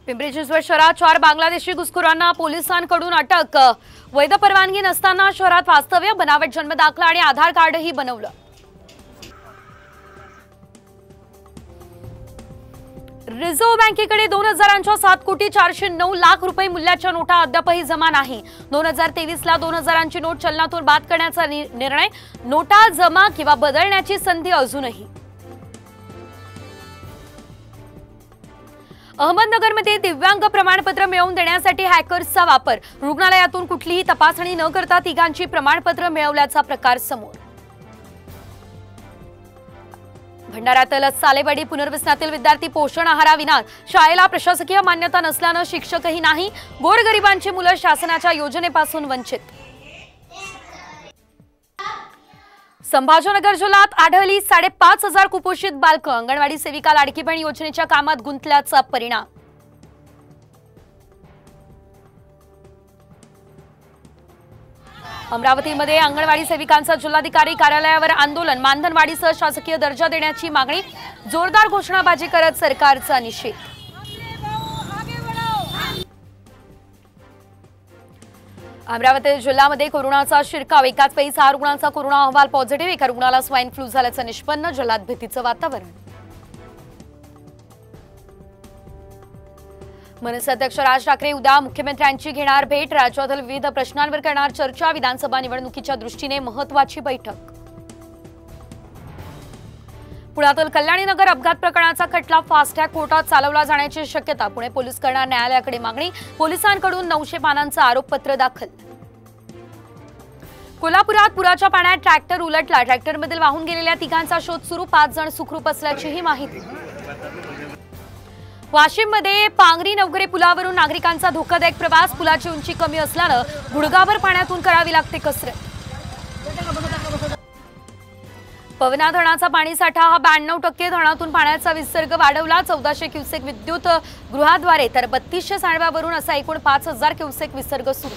पिंपरी चिंचवड शहरात 4 बांगलादेशी घुसखोरांना पोलिसांकडून अटक। वैध परवानगी नसताना शहरात वास्तव्य, बनावट जन्म दाखला आणि आधार कार्डही बनवलं। रिझर्व्ह बँकेकडे 2000च्या 7,409,00,000 रुपये मूल्याच्या नोटा अद्यापही जमा नाही। 2023ला 2000ची नोट चलनातून बाद करण्याचा निर्णय, नोटा जमा किंवा बदलण्याची संधी अजूनही। अहमदनगरमध्ये दिव्यांग प्रमाणपत्र मिळवून देण्यासाठी हॅकर्सचा वापर, रुग्णालयातून कुठलीही तपासणी न करता तिघांची प्रमाणपत्र मिळवल्याचा प्रकार समोर। भंडाऱ्यातील सालेवाडी पुनर्वसनातील विद्यार्थी पोषण आहाराविना शाळेला प्रशासकीय मान्यता नसल्याने शिक्षकही नाही, गोरगरिबांची मुलं शासनाच्या योजनेपासून वंचित। संभाजीनगर जिल्ह्यात आढळली 5,500 कुपोषित बालकं, अंगणवाडी सेविका लाडकी बहीण योजनेच्या कामात गुंतल्याचा परिणाम। अमरावतीमध्ये अंगणवाडी सेविकांचा जिल्हाधिकारी कार्यालयावर आंदोलन, मानधनवाढीसह शासकीय दर्जा देण्याची मागणी, जोरदार घोषणाबाजी करत सरकारचा निषेध। अमरावती जिल्ह्यामध्ये कोरोनाचा शिरकाव, एकाच वेळी 6 रुग्णांचा कोरोना अहवाल पॉझिटिव्ह, एका रुग्णाला स्वाईन फ्लू झाल्याचं निष्पन्न, जिल्ह्यात भीतीचं वातावरण। मनसे अध्यक्ष राज ठाकरे उद्या मुख्यमंत्र्यांची घेणार भेट, राज्यातील विविध प्रश्नांवर करणार चर्चा, विधानसभा निवडणुकीच्या दृष्टीने महत्त्वाची बैठक। पुण्यातील कल्याणीनगर अपघात प्रकरणाचा खटला फास्टॅग कोर्टात चालवला जाण्याची शक्यता, पुणे पोलीस करणार न्यायालयाकडे मागणी, पोलिसांकडून 900 पानांचं आरोपपत्र दाखल। कोल्हापुरात पुराच्या पाण्यात ट्रॅक्टर उलटला, ट्रॅक्टरमधील वाहून गेलेल्या तिघांचा शोध सुरू, 5 जण सुखरूप असल्याचीही माहिती। वाशिममध्ये पांगरी नवघरे पुलावरून नागरिकांचा धोकादायक प्रवास, पुलाची उंची कमी असल्यानं गुडघाभर पाण्यातून करावी लागते कसरत। पवना धरणाचा पाणीसाठा हा 92%, धरणातून पाण्याचा विसर्ग वाढवला, 1400 क्युसेक विद्युत गृहाद्वारे तर 3200 सांडव्यावरून असा एकूण 5000 क्युसेक विसर्ग सुरू।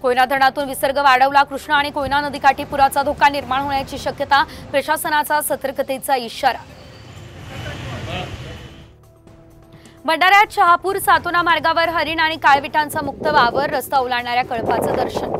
कोयना धरणातून विसर्ग वाढवला, कृष्णा आणि कोयना नदीकाठी पुराचा धोका निर्माण होण्याची शक्यता, प्रशासनाचा सतर्कतेचा इशारा। भंडाऱ्यात शहापूर सातोना मार्गावर हरिण आणि काळविटांचा मुक्त वावर, रस्ता ओलांडणाऱ्या कळपाचं दर्शन।